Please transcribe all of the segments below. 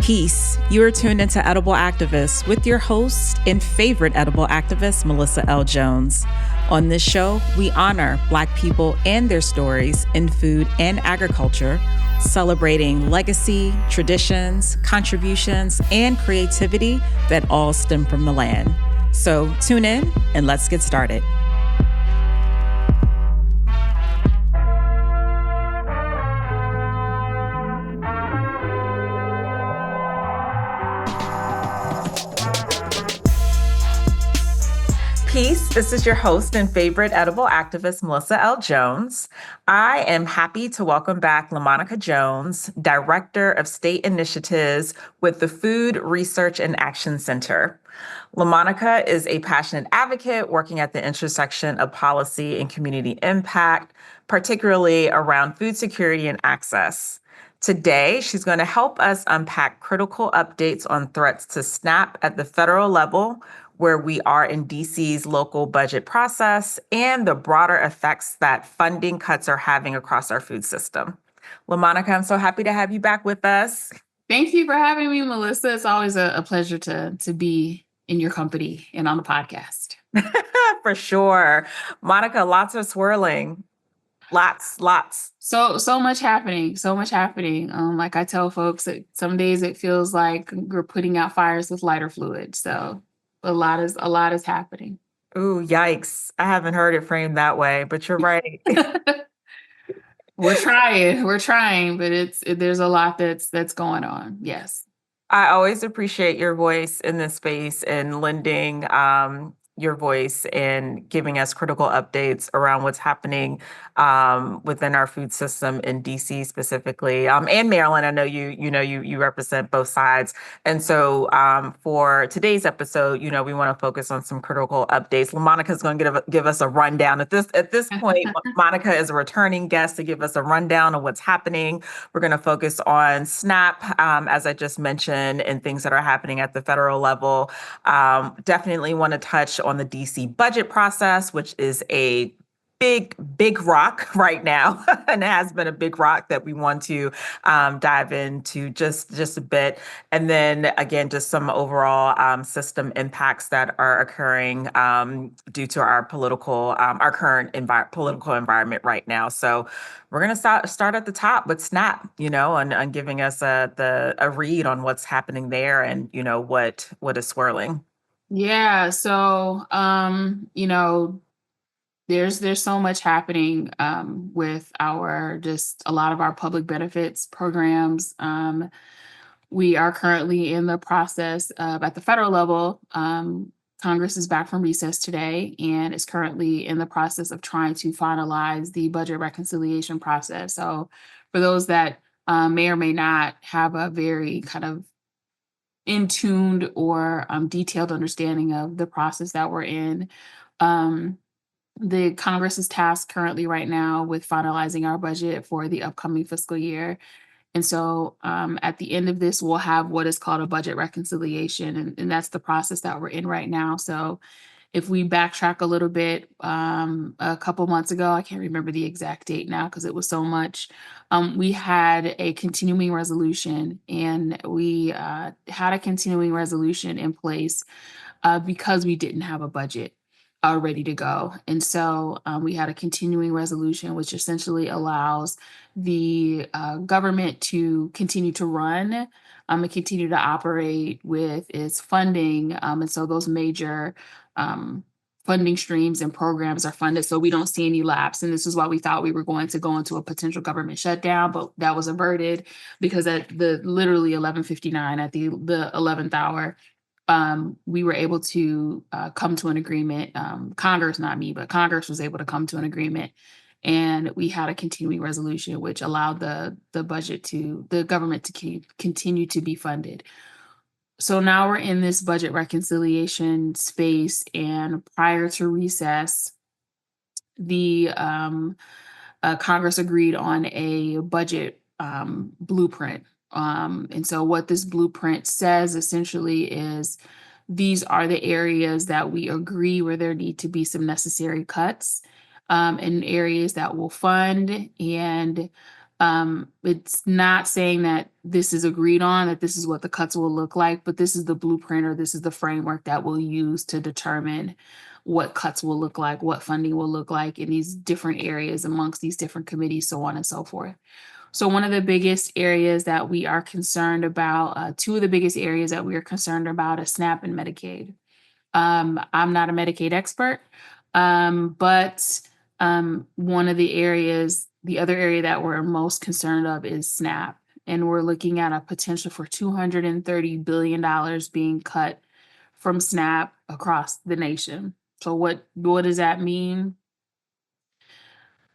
Peace. You are tuned into Edible Activists with your host and favorite edible activist, Melissa L. Jones. On this show, we honor Black people and their stories in food and agriculture, celebrating legacy, traditions, contributions, and creativity that all stem from the land. So tune in and let's get started. Peace. This is your host and favorite edible activist, Melissa L. Jones. I am happy to welcome back LaMonika Jones, Director of State Initiatives with the Food Research and Action Center. LaMonika is a passionate advocate working at the intersection of policy and community impact, particularly around food security and access. Today, she's going to help us unpack critical updates on threats to SNAP at the federal level, where we are in DC's local budget process, and the broader effects that funding cuts are having across our food system. LaMonika, I'm so happy to have you back with us. Thank you for having me, Melissa. It's always a pleasure to be in your company and on the podcast. For sure. Monica, lots of swirling. Lots. So much happening. Like I tell folks, some days it feels like we're putting out fires with lighter fluid. So a lot is happening. Ooh, yikes. I haven't heard it framed that way, but you're right. We're trying, but there's a lot that's going on. Yes. I always appreciate your voice in this space and lending your voice and giving us critical updates around what's happening within our food system in DC specifically, and Maryland. I know you represent both sides, and so for today's episode, we want to focus on some critical updates. LaMonika is going to give us a rundown. At this point, Monica is a returning guest to give us a rundown of what's happening. We're going to focus on SNAP, as I just mentioned, and things that are happening at the federal level. Definitely want to touch on the DC budget process, which is a big rock right now, and it has been a big rock that we want to dive into just a bit, and then again, just some overall system impacts that are occurring due to our our current political environment right now. So we're going to start at the top with SNAP, and giving us a read on what's happening there and what is swirling. Yeah. So, there's so much happening with just a lot of our public benefits programs. We are currently in the process of, at the federal level, Congress is back from recess today and is currently in the process of trying to finalize the budget reconciliation process. So for those that may or may not have a very kind of in-tuned or detailed understanding of the process that we're in. The Congress is tasked currently right now with finalizing our budget for the upcoming fiscal year. And so at the end of this, we'll have what is called a budget reconciliation. And that's the process that we're in right now. So if we backtrack a little bit, a couple months ago, I can't remember the exact date now because it was so much, we had a continuing resolution, and we had a continuing resolution in place because we didn't have a budget ready to go. And so we had a continuing resolution, which essentially allows the government to continue to run and continue to operate with its funding. And so those major funding streams and programs are funded, so we don't see any lapse. And this is why we thought we were going to go into a potential government shutdown, but that was averted because at the literally 11:59 at the 11th hour, we were able to come to an agreement. Congress, not me, but Congress was able to come to an agreement, and we had a continuing resolution which allowed the government to continue to be funded. So now we're in this budget reconciliation space, and prior to recess, the Congress agreed on a budget blueprint. And so what this blueprint says essentially is these are the areas that we agree where there need to be some necessary cuts, and areas that will fund and It's not saying that this is agreed on, that this is what the cuts will look like, but this is the blueprint or this is the framework that we'll use to determine what cuts will look like, what funding will look like in these different areas amongst these different committees, so on and so forth. So one of the biggest areas that we are concerned about, two of the biggest areas that we are concerned about is SNAP and Medicaid. I'm not a Medicaid expert, but one of the other area that we're most concerned of is SNAP. And we're looking at a potential for $230 billion being cut from SNAP across the nation. So what does that mean?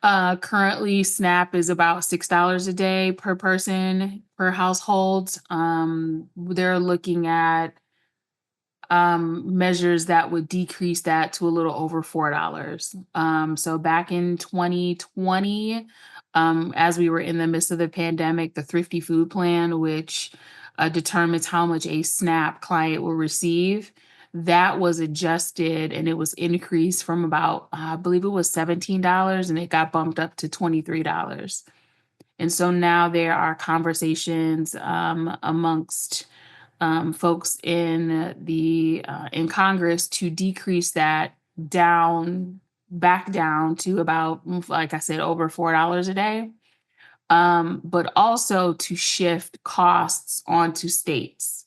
Currently SNAP is about $6 a day per person per household. They're looking at measures that would decrease that to a little over $4. So back in 2020, as we were in the midst of the pandemic, the Thrifty Food Plan, which determines how much a SNAP client will receive, that was adjusted and it was increased from about, I believe it was $17 and it got bumped up to $23. And so now there are conversations amongst folks in Congress to decrease that back down to about, like I said, over $4 a day, but also to shift costs onto states.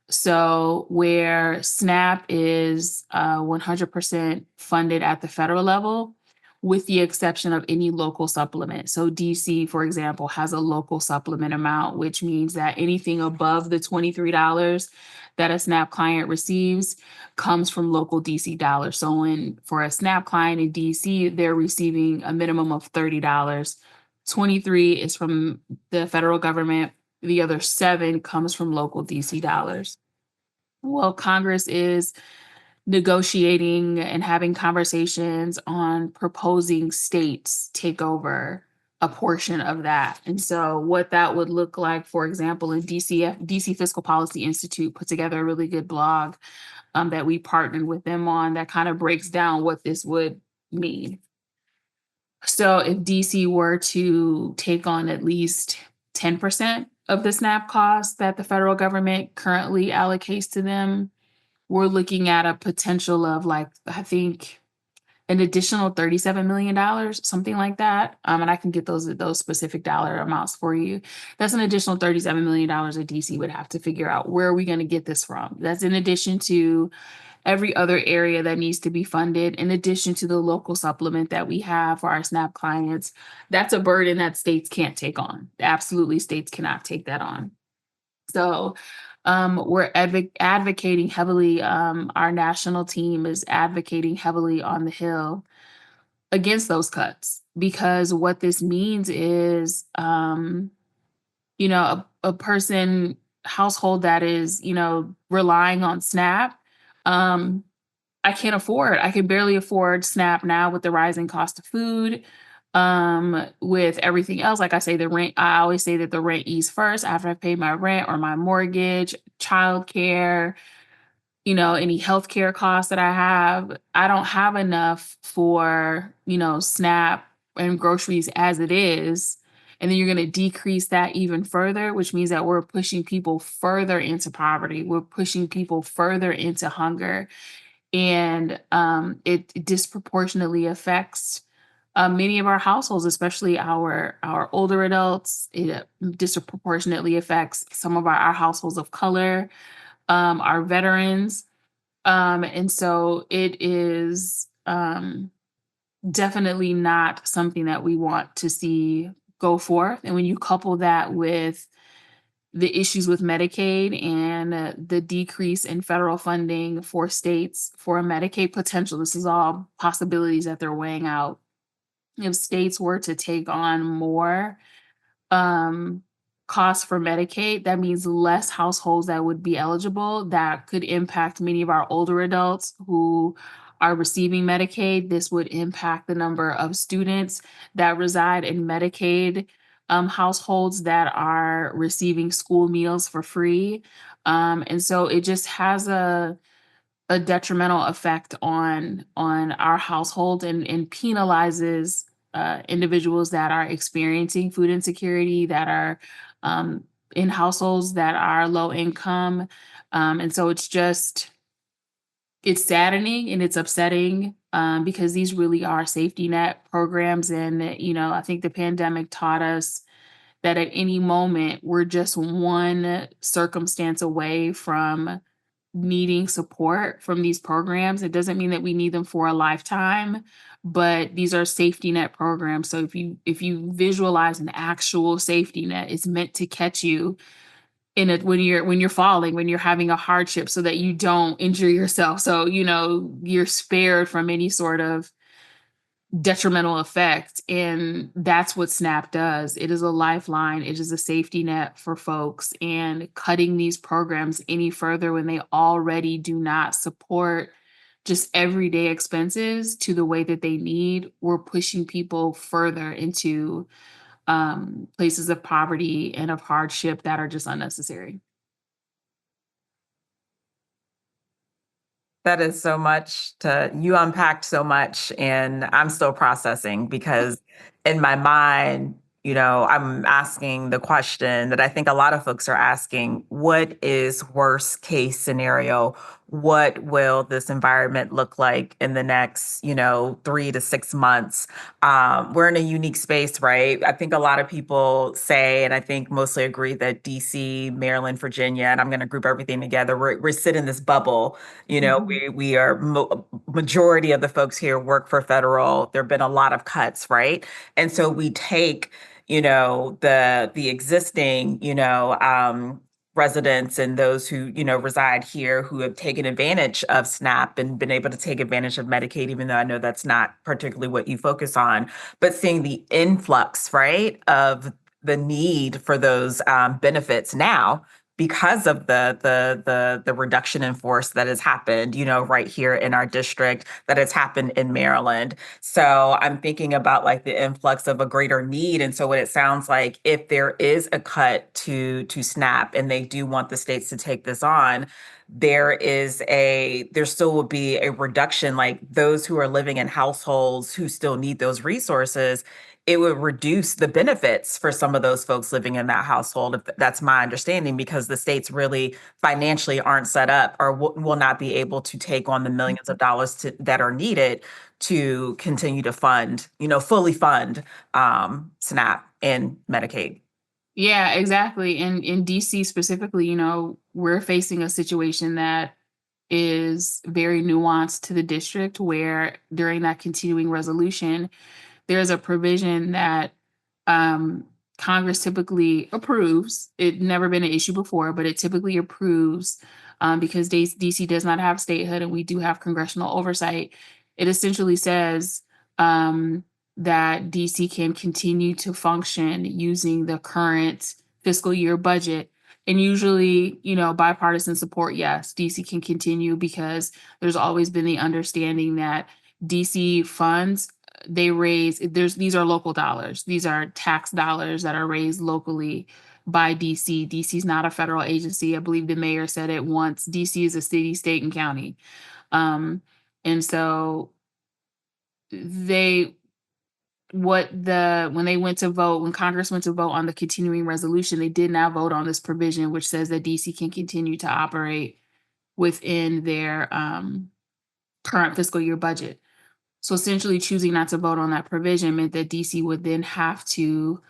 So where SNAP is 100% funded at the federal level, with the exception of any local supplement. So DC, for example, has a local supplement amount, which means that anything above the $23 that a SNAP client receives comes from local DC dollars. So for a SNAP client in DC, they're receiving a minimum of $30. 23 is from the federal government. The other 7 comes from local DC dollars. Well, Congress is negotiating and having conversations on proposing states take over a portion of that. And so what that would look like, for example, in DC Fiscal Policy Institute put together a really good blog that we partnered with them on that kind of breaks down what this would mean. So if DC were to take on at least 10% of the SNAP costs that the federal government currently allocates to them, we're looking at a potential of like, I think an additional $37 million, something like that. And I can get those specific dollar amounts for you. That's an additional $37 million that DC would have to figure out where are we going to get this from. That's in addition to every other area that needs to be funded, in addition to the local supplement that we have for our SNAP clients. That's a burden that states can't take on. Absolutely, states cannot take that on. So we're advocating heavily. Our national team is advocating heavily on the Hill against those cuts because what this means is, a person household that is, relying on SNAP. I can't afford. I can barely afford SNAP now with the rising cost of food. With everything else, like I say, the rent, I always say that the rent eats first after I've paid my rent or my mortgage, childcare, any healthcare costs that I have. I don't have enough for, SNAP and groceries as it is. And then you're going to decrease that even further, which means that we're pushing people further into poverty. We're pushing people further into hunger. And it disproportionately affects many of our households, especially our older adults. It disproportionately affects some of our households of color, our veterans. And so it is definitely not something that we want to see go forth. And when you couple that with the issues with Medicaid and the decrease in federal funding for states for a Medicaid potential, this is all possibilities that they're weighing out. If states were to take on more um, costs for Medicaid, that means less households that would be eligible. That could impact many of our older adults who are receiving Medicaid. This would impact the number of students that reside in Medicaid households that are receiving school meals for free. And so it just has a detrimental effect on our household and penalizes individuals that are experiencing food insecurity, that are um, in households that are low income. And so it's saddening and it's upsetting, because these really are safety net programs. And, I think the pandemic taught us that at any moment, we're just one circumstance away from needing support from these programs. It doesn't mean that we need them for a lifetime, but these are safety net programs. So if you visualize an actual safety net, it's meant to catch you in it when you're falling, when you're having a hardship so that you don't injure yourself. So, you're spared from any sort of detrimental effect. And that's what SNAP does. It is a lifeline, it is a safety net for folks. And cutting these programs any further when they already do not support just everyday expenses to the way that they need, we're pushing people further into places of poverty and of hardship that are just unnecessary. That is so much to you unpacked so much, and I'm still processing because in my mind, I'm asking the question that I think a lot of folks are asking, what is worst case scenario? What will this environment look like in the next, 3 to 6 months? We're in a unique space, right? I think a lot of people say, and I think mostly agree that DC, Maryland, Virginia, and I'm going to group everything together, we're sitting in this bubble. Mhm. We are majority of the folks here work for federal. There've been a lot of cuts, right? And so we take, the existing, residents and those who, reside here who have taken advantage of SNAP and been able to take advantage of Medicaid, even though I know that's not particularly what you focus on, but seeing the influx, right, of the need for those benefits now because of the reduction in force that has happened, right here in our district, that has happened in Maryland. So I'm thinking about like the influx of a greater need. And so what it sounds like, if there is a cut to SNAP and they do want the states to take this on, there still will be a reduction, like those who are living in households who still need those resources. It would reduce the benefits for some of those folks living in that household, if that's my understanding, because the states really financially aren't set up or will not be able to take on the millions of dollars that are needed to continue to fund, fully fund SNAP and Medicaid. Yeah, exactly. And in DC specifically, we're facing a situation that is very nuanced to the district, where during that continuing resolution, there's a provision that um, Congress typically approves. It never been an issue before, but it typically approves, because DC does not have statehood and we do have congressional oversight. It essentially says um, that DC can continue to function using the current fiscal year budget. And usually, bipartisan support, yes, DC can continue, because there's always been the understanding that DC funds, they raise, these are local dollars. These are tax dollars that are raised locally by DC. DC is not a federal agency. I believe the mayor said it once. DC is a city, state, and county. Um, and so they when they went to vote, when Congress went to vote on the continuing resolution, they did not vote on this provision, which says that DC can continue to operate within their current fiscal year budget. So essentially, choosing not to vote on that provision meant that DC would then have to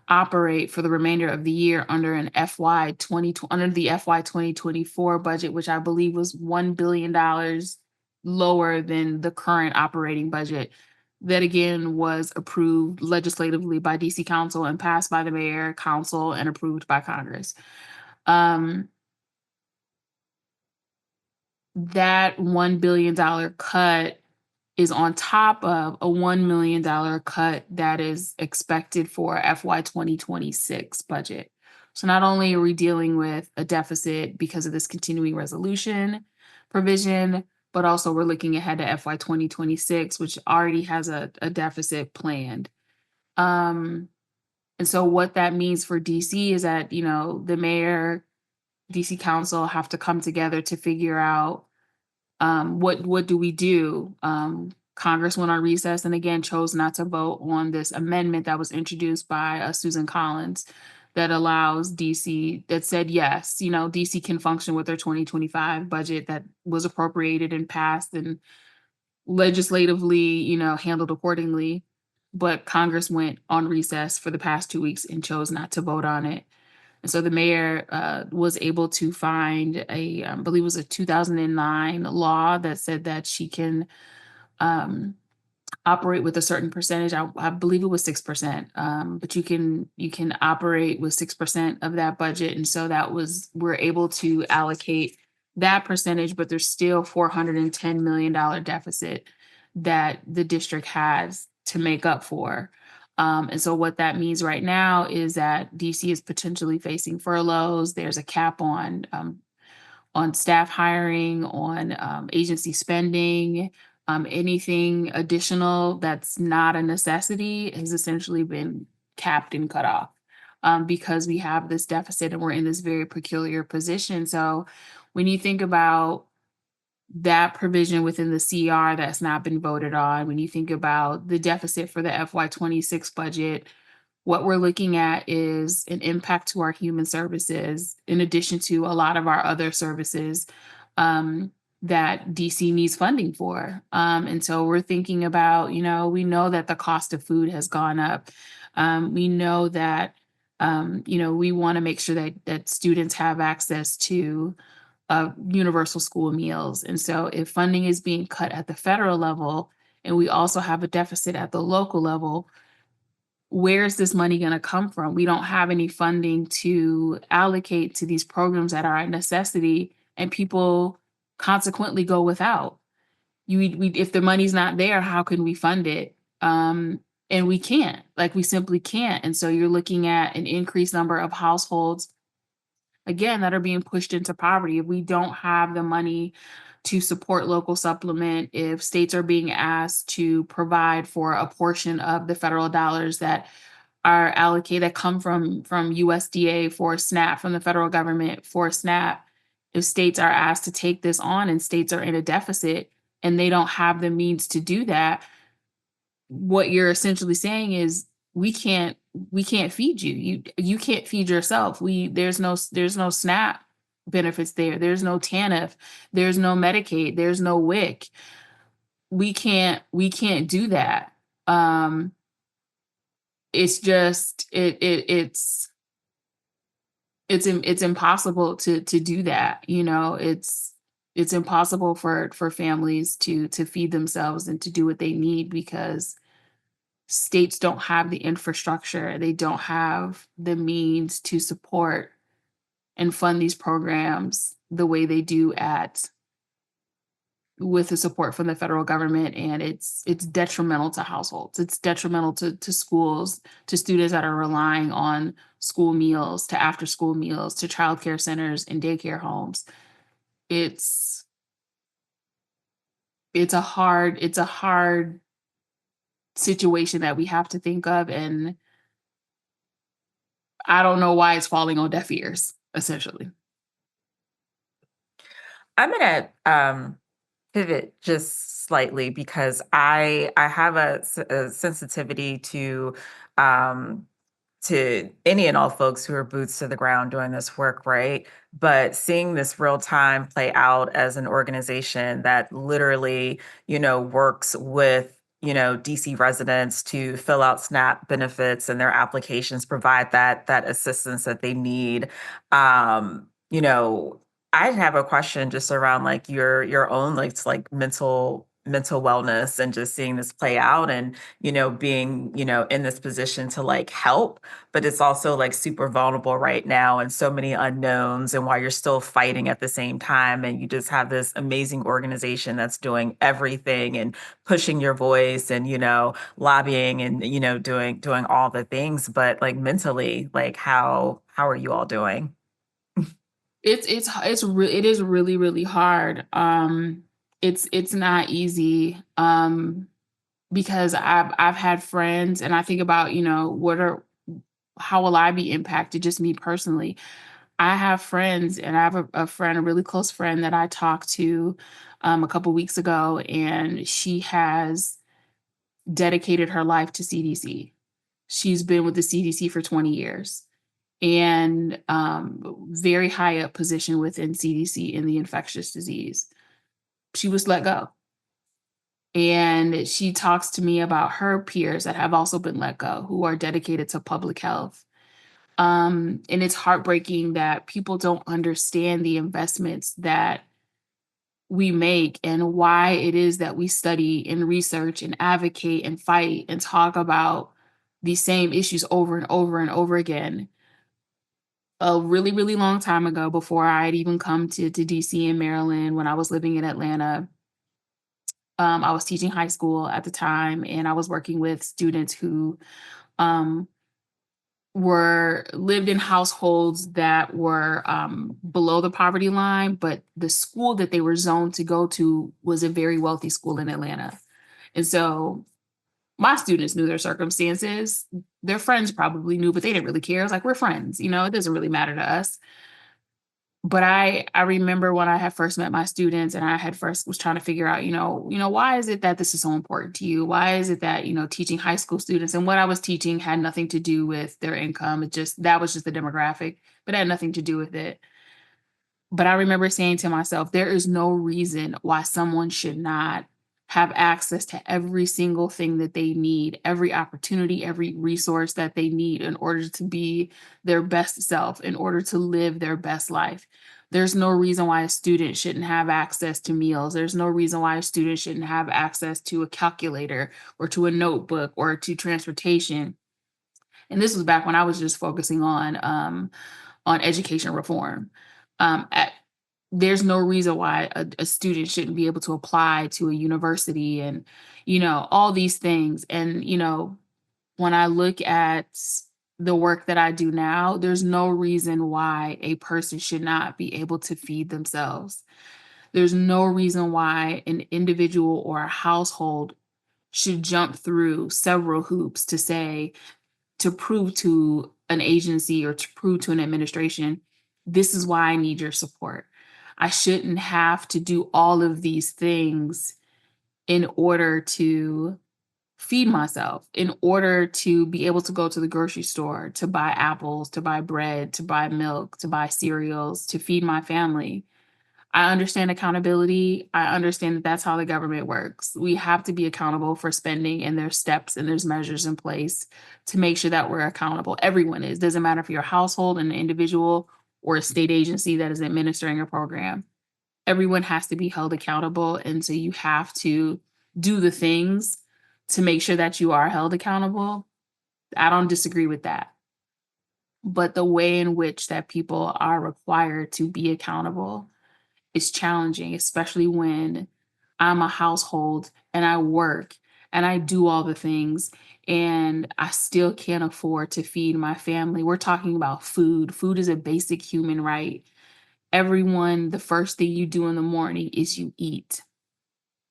operate for the remainder of the year under an under the FY 2024 budget, which I believe was $1 billion lower than the current operating budget. That again was approved legislatively by DC Council and passed by the mayor, council, and approved by Congress. Um, that $1 billion cut is on top of a $1 million cut that is expected for FY 2026 budget. So not only are we dealing with a deficit because of this continuing resolution provision, but also we're looking ahead to FY 2026, which already has a deficit planned. Um, and so what that means for DC is that, the mayor, DC council have to come together to figure out what do we do? Congress went on recess and again chose not to vote on this amendment that was introduced by Susan Collins that allows DC, that said, yes, DC can function with their 2025 budget that was appropriated and passed and legislatively, handled accordingly. But Congress went on recess for the past 2 weeks and chose not to vote on it. And so the mayor was able to find I believe it was a 2009 law that said that she can um, operate with a certain percentage. I believe it was 6%, but you can operate with 6% of that budget, and so we're able to allocate that percentage. But there's still $410 million deficit that the district has to make up for. And so what that means right now is that DC is potentially facing furloughs. There's a cap on staff hiring, on agency spending. Anything additional that's not a necessity has essentially been capped and cut off because we have this deficit and we're in this very peculiar position. So when you think about that provision within the CR that's not been voted on, when you think about the deficit for the FY26 budget, what we're looking at is an impact to our human services, in addition to a lot of our other services that DC needs funding for. And so we're thinking about, we know that the cost of food has gone up. We know that, we want to make sure that students have access to universal school meals. And so if funding is being cut at the federal level, and we also have a deficit at the local level, where's this money going to come from? We don't have any funding to allocate to these programs that are a necessity, and people consequently go without. If the money's not there, how can we fund it? And we can't, like we simply can't. And so you're looking at an increased number of households, again, that are being pushed into poverty. If we don't have the money to support local supplement, if states are being asked to provide for a portion of the federal dollars that are allocated, that come from USDA for SNAP, from the federal government for SNAP, if states are asked to take this on and states are in a deficit and they don't have the means to do that, what you're essentially saying is we can't feed you. You can't feed yourself. There's no SNAP benefits there. There's no TANF. There's no Medicaid. There's no WIC. We can't do that. It's just it's impossible to do that. It's impossible for families to feed themselves and to do what they need because states don't have the infrastructure, they don't have the means to support and fund these programs the way they do at with the support from the federal government. And it's detrimental to households, it's detrimental to schools, to students that are relying on school meals, to after school meals, to childcare centers and daycare homes. It's it's a hard situation that we have to think of, and I don't know why it's falling on deaf ears, essentially. I'm gonna pivot just slightly because I have a sensitivity um, to any and all folks who are boots to the ground doing this work, right? But seeing this real time play out as an organization that literally, works with, DC residents to fill out SNAP benefits and their applications, provide that assistance that they need. Um, you know, I have a question just around like your own like mental wellness and just seeing this play out and being in this position to like help, but it's also like super vulnerable right now and so many unknowns and while you're still fighting at the same time and you just have this amazing organization that's doing everything and pushing your voice and lobbying and doing all the things, but like mentally, like how are you all doing? It is really, really hard. It's not easy, because I've had friends, and I think about, how will I be impacted, just me personally. I have friends, and I have a friend, a really close friend that I talked to a couple weeks ago, and she has dedicated her life to CDC. She's been with the CDC for 20 years and very high up position within CDC in the infectious disease. She was let go. And she talks to me about her peers that have also been let go who are dedicated to public health. And it's heartbreaking that people don't understand the investments that we make and why it is that we study and research and advocate and fight and talk about these same issues over and over and over again. A really, really long time ago, before I had even come to DC and Maryland, when I was living in Atlanta, I was teaching high school at the time, and I was working with students who um, were lived in households that were below the poverty line, but the school that they were zoned to go to was a very wealthy school in Atlanta. And so my students knew their circumstances. Their friends probably knew, but they didn't really care. It's like, we're friends, it doesn't really matter to us. But I remember when I had first met my students and I had first was trying to figure out, why is it that this is so important to you? Why is it that, teaching high school students and what I was teaching had nothing to do with their income. That was just the demographic, but it had nothing to do with it. But I remember saying to myself, there is no reason why someone should not have access to every single thing that they need, every opportunity, every resource that they need in order to be their best self, in order to live their best life. There's no reason why a student shouldn't have access to meals. There's no reason why a student shouldn't have access to a calculator or to a notebook or to transportation. And this was back when I was just focusing on education reform. At There's no reason why a student shouldn't be able to apply to a university and, all these things. And, when I look at the work that I do now, there's no reason why a person should not be able to feed themselves. There's no reason why an individual or a household should jump through several hoops to prove to an agency or to prove to an administration, this is why I need your support. I shouldn't have to do all of these things in order to feed myself, in order to be able to go to the grocery store, to buy apples, to buy bread, to buy milk, to buy cereals, to feed my family. I understand accountability. I understand that that's how the government works. We have to be accountable for spending, and there's steps and there's measures in place to make sure that we're accountable. Everyone is. Doesn't matter if you're a household, an individual, or a state agency that is administering a program. Everyone has to be held accountable. And so you have to do the things to make sure that you are held accountable. I don't disagree with that. But the way in which that people are required to be accountable is challenging, especially when I'm a household and I work and I do all the things and I still can't afford to feed my family. We're talking about food. Food is a basic human right. Everyone, the first thing you do in the morning is you eat.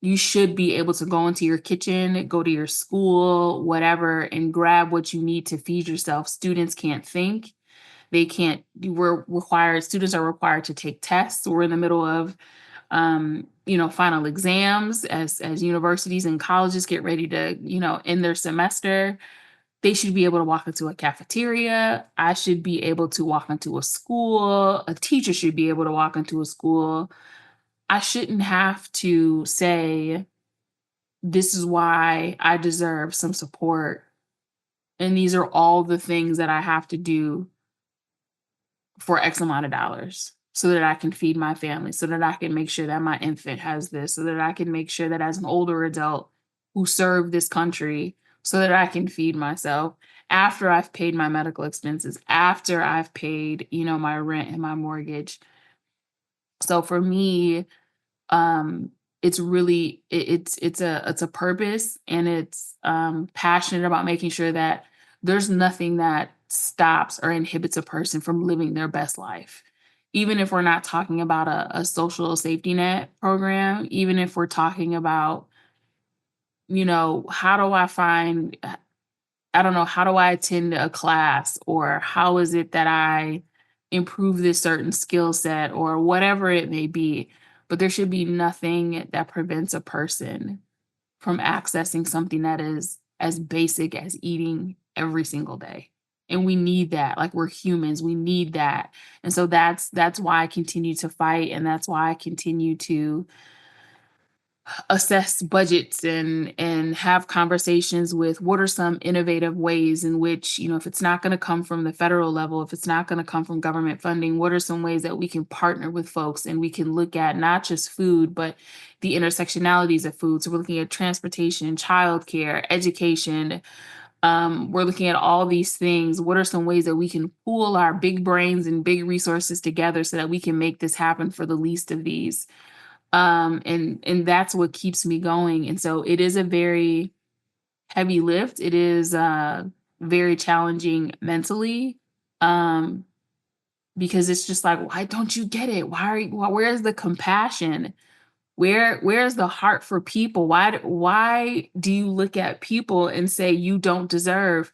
You should be able to go into your kitchen, go to your school, whatever, and grab what you need to feed yourself. Students can't think. They can't, students are required to take tests. We're in the middle of final exams as universities and colleges get ready to, end their semester. They should be able to walk into a cafeteria. I should be able to walk into a school. A teacher should be able to walk into a school. I shouldn't have to say, this is why I deserve some support. And these are all the things that I have to do for X amount of dollars so that I can feed my family, so that I can make sure that my infant has this, so that I can make sure that as an older adult who served this country, so that I can feed myself after I've paid my medical expenses, after I've paid, my rent and my mortgage. So for me, um it's really it's a purpose, and it's passionate about making sure that there's nothing that stops or inhibits a person from living their best life, even if we're not talking about a social safety net program, even if we're talking about, how do I find, I don't know, how do I attend a class, or how is it that I improve this certain skill set or whatever it may be. But there should be nothing that prevents a person from accessing something that is as basic as eating every single day. And we need that. Like, we're humans, we need that. And so that's why I continue to fight, and that's why I continue to assess budgets and have conversations with what are some innovative ways in which, if it's not going to come from the federal level, if it's not going to come from government funding, what are some ways that we can partner with folks and we can look at not just food but the intersectionalities of food. So we're looking at transportation, childcare, education. We're looking at all these things. What are some ways that we can pool our big brains and big resources together so that we can make this happen for the least of these? And that's what keeps me going. And so it is a very heavy lift. It is very challenging mentally. Um, because it's just like, why don't you get it? Where's the compassion? Where's the heart for people? Why do you look at people and say you don't deserve?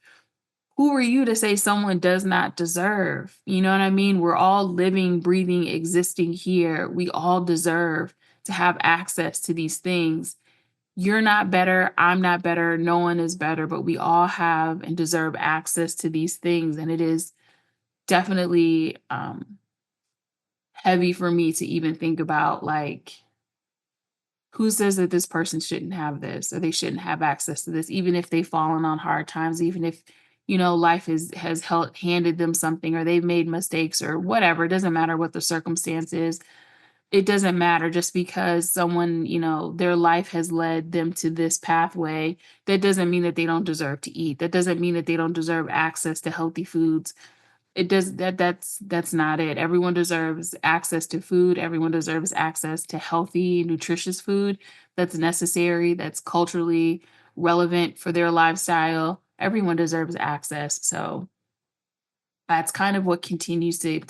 Who are you to say someone does not deserve? You know what I mean? We're all living, breathing, existing here. We all deserve to have access to these things. You're not better. I'm not better. No one is better, but we all have and deserve access to these things. And it is definitely heavy for me to even think about, like, who says that this person shouldn't have this or they shouldn't have access to this, even if they've fallen on hard times, even if life handed them something or they've made mistakes or whatever. It doesn't matter what the circumstance is. It doesn't matter. Just because someone, their life has led them to this pathway, that doesn't mean that they don't deserve to eat. That doesn't mean that they don't deserve access to healthy foods. It does that's not it. Everyone deserves access to food. Everyone deserves access to healthy, nutritious food that's necessary, that's culturally relevant for their lifestyle. Everyone deserves access. So that's kind of what continues to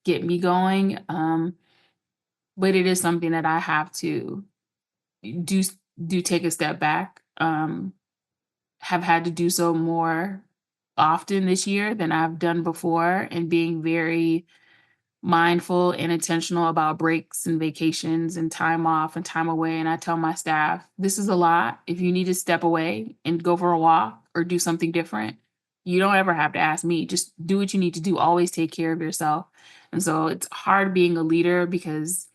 get me going. But it is something that I have to do do take a step back. Have had to do so more often this year than I've done before, and being very mindful and intentional about breaks and vacations and time off and time away. And I tell my staff, this is a lot. If you need to step away and go for a walk or do something different, you don't ever have to ask me. Just do what you need to do. Always take care of yourself. And so it's hard being a leader because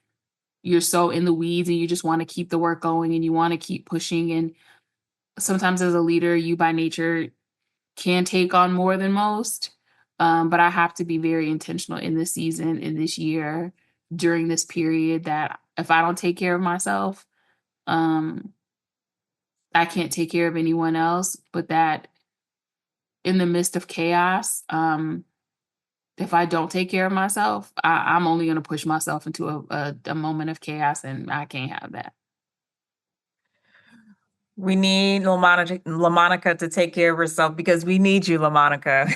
you're so in the weeds and you just want to keep the work going and you want to keep pushing. And sometimes as a leader, you by nature can take on more than most. But I have to be very intentional in this season, in this year, during this period, that if I don't take care of myself, um, I can't take care of anyone else. But that in the midst of chaos, if I don't take care of myself, I'm only going to push myself into a moment of chaos, and I can't have that. We need LaMonika to take care of herself because we need you, LaMonika.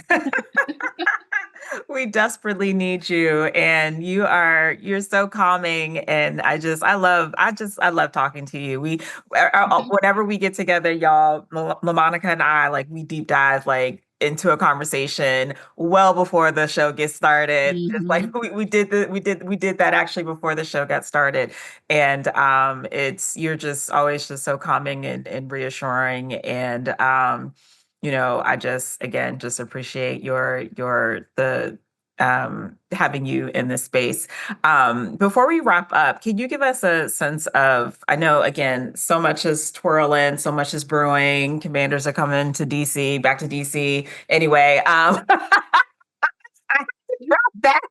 We desperately need you, and you're so calming, and I love talking to you. Whenever we get together, y'all, LaMonika and I, like, we deep dive like into a conversation well before the show gets started. Just like Mhm. we did that actually before the show got started. And you're just always just so calming and reassuring. And I just, again, just appreciate the having you in this space. Before we wrap up, can you give us a sense of, I know, again, so much is twirling, so much is brewing, commanders are coming to DC, back to DC. Anyway, I have to drop that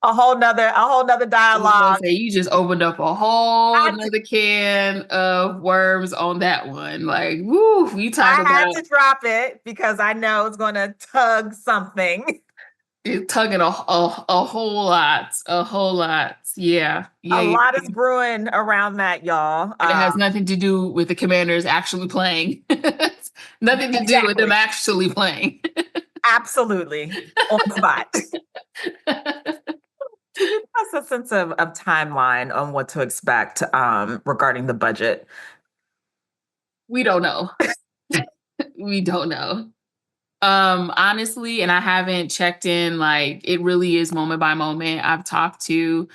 a whole nother I was gonna dialogue. say, you just opened up a whole I, another can of worms on that one. Like, woo, you talk I had about to drop it because I know it's going to tug something. it tugging a whole lot, a whole lot. Yeah, A yeah, lot is yeah. brewing around that, y'all. And it has nothing to do with the Commanders actually playing. It's nothing to do with them Exactly. actually playing. Absolutely. On the spot. Can you give us a sense of timeline on what to expect regarding the budget? We don't know. We don't know. Honestly, and I haven't checked in, like it really is moment by moment. I've talked to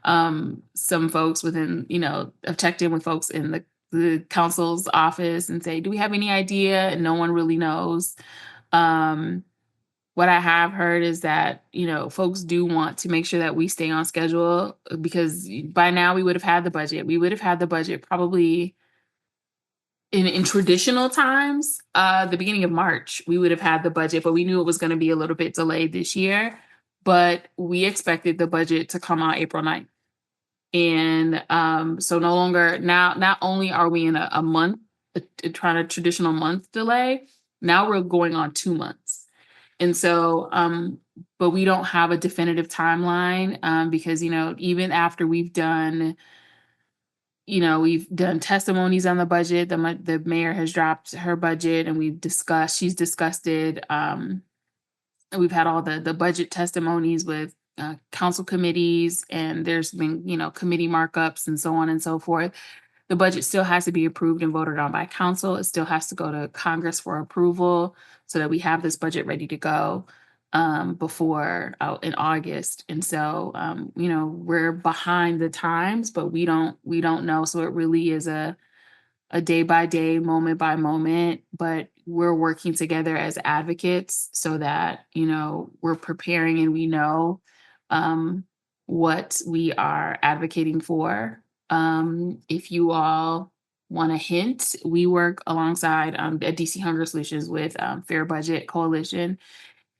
some folks within, I've checked in with folks in the council's office and say, do we have any idea? And no one really knows. Um, what I have heard is that, folks do want to make sure that we stay on schedule because by now we would have had the budget. We would have had the budget probably in traditional times, the beginning of March, we would have had the budget, but we knew it was going to be a little bit delayed this year. But we expected the budget to come out April 9th. And so no longer now, not only are we in a month, trying a traditional month delay, now we're going on 2 months. And so, but we don't have a definitive timeline because, even after we've done testimonies on the budget. The mayor has dropped her budget, and she's discussed it. And we've had all the budget testimonies with council committees, and there's been, committee markups and so on and so forth. The budget still has to be approved and voted on by council. It still has to go to Congress for approval so that we have this budget ready to go before out in August. And so, we're behind the times, but we don't know. So it really is a day by day, moment by moment, but we're working together as advocates so that, we're preparing and we know um, what we are advocating for. If you all want a hint, we work alongside at DC Hunger Solutions with Fair Budget Coalition,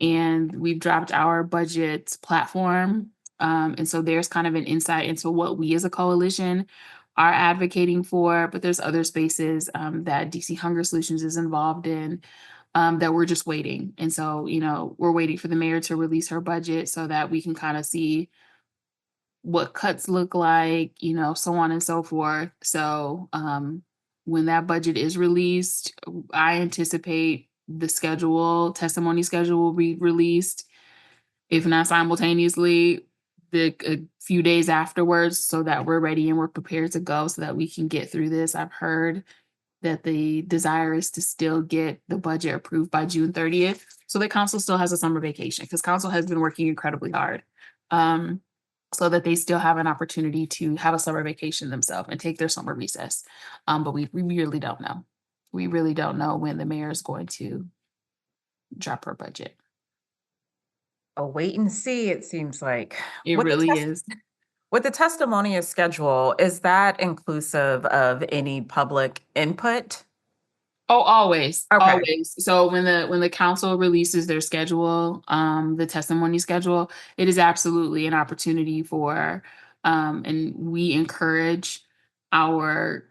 and we've dropped our budget platform. And so there's kind of an insight into what we as a coalition are advocating for, but there's other spaces that DC Hunger Solutions is involved in that we're just waiting. And so, we're waiting for the mayor to release her budget so that we can kind of see what cuts look like, so on and so forth. So when that budget is released, I anticipate the testimony schedule will be released, if not simultaneously, a few days afterwards, so that we're ready and we're prepared to go so that we can get through this. I've heard that the desire is to still get the budget approved by June 30th. So the council still has a summer vacation because council has been working incredibly hard. So that they still have an opportunity to have a summer vacation themselves and take their summer recess. But we really don't know. We really don't know when the mayor is going to drop her budget. A wait and see, it seems like. It With the really test is. with the testimonial schedule, is that inclusive of any public input? Oh, always, Okay. always. So when the council releases their schedule, the testimony schedule, it is absolutely an opportunity for, and we encourage our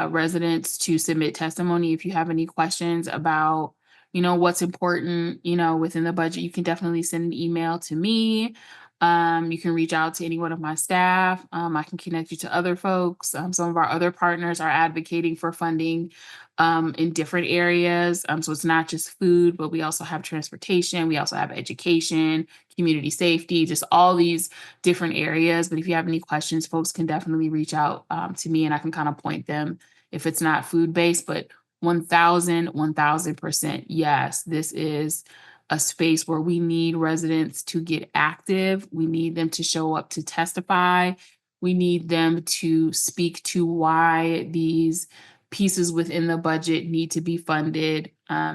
residents to submit testimony. If you have any questions about, what's important, within the budget, you can definitely send an email to me. You can reach out to any one of my staff. I can connect you to other folks. Some of our other partners are advocating for funding in different areas. So it's not just food, but we also have transportation, we also have education, community safety, just all these different areas. But if you have any questions, folks can definitely reach out to me and I can kind of point them if it's not food based, but 1000% yes, this is a space where we need residents to get active. We need them to show up to testify. We need them to speak to why these pieces within the budget need to be funded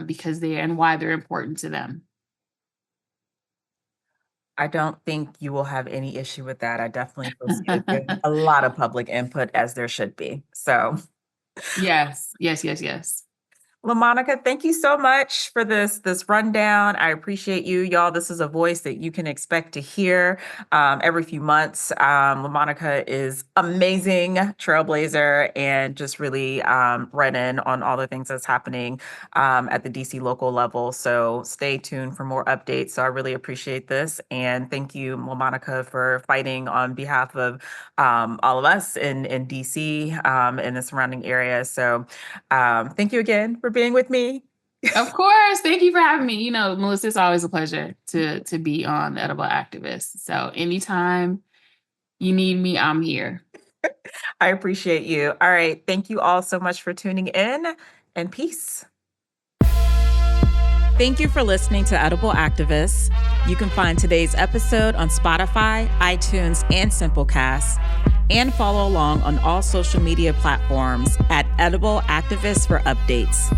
because and why they're important to them. I don't think you will have any issue with that. I definitely foresee that there's a lot of public input, as there should be. So, Yes, yes, yes, yes. LaMonika, thank you so much for this rundown. I appreciate you, y'all. This is a voice that you can expect to hear every few months. LaMonika is amazing, trailblazer, and just really read in on all the things that's happening at the DC local level. So stay tuned for more updates. So I really appreciate this, and thank you, LaMonika, for fighting on behalf of all of us in DC and the surrounding area. So. Thank you again for being with me. Of course. Thank you for having me. Melissa, it's always a pleasure to be on the Edible Activist. So anytime you need me, I'm here. I appreciate you. All right. Thank you all so much for tuning in, and peace. Thank you for listening to Edible Activists. You can find today's episode on Spotify, iTunes, and Simplecast, and follow along on all social media platforms at Edible Activists for updates.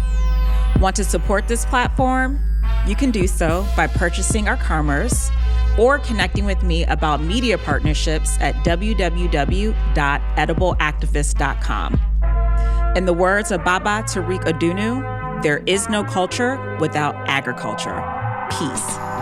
Want to support this platform? You can do so by purchasing our commerce or connecting with me about media partnerships at www.edibleactivist.com. In the words of Baba Tariq Adunu, there is no culture without agriculture. Peace.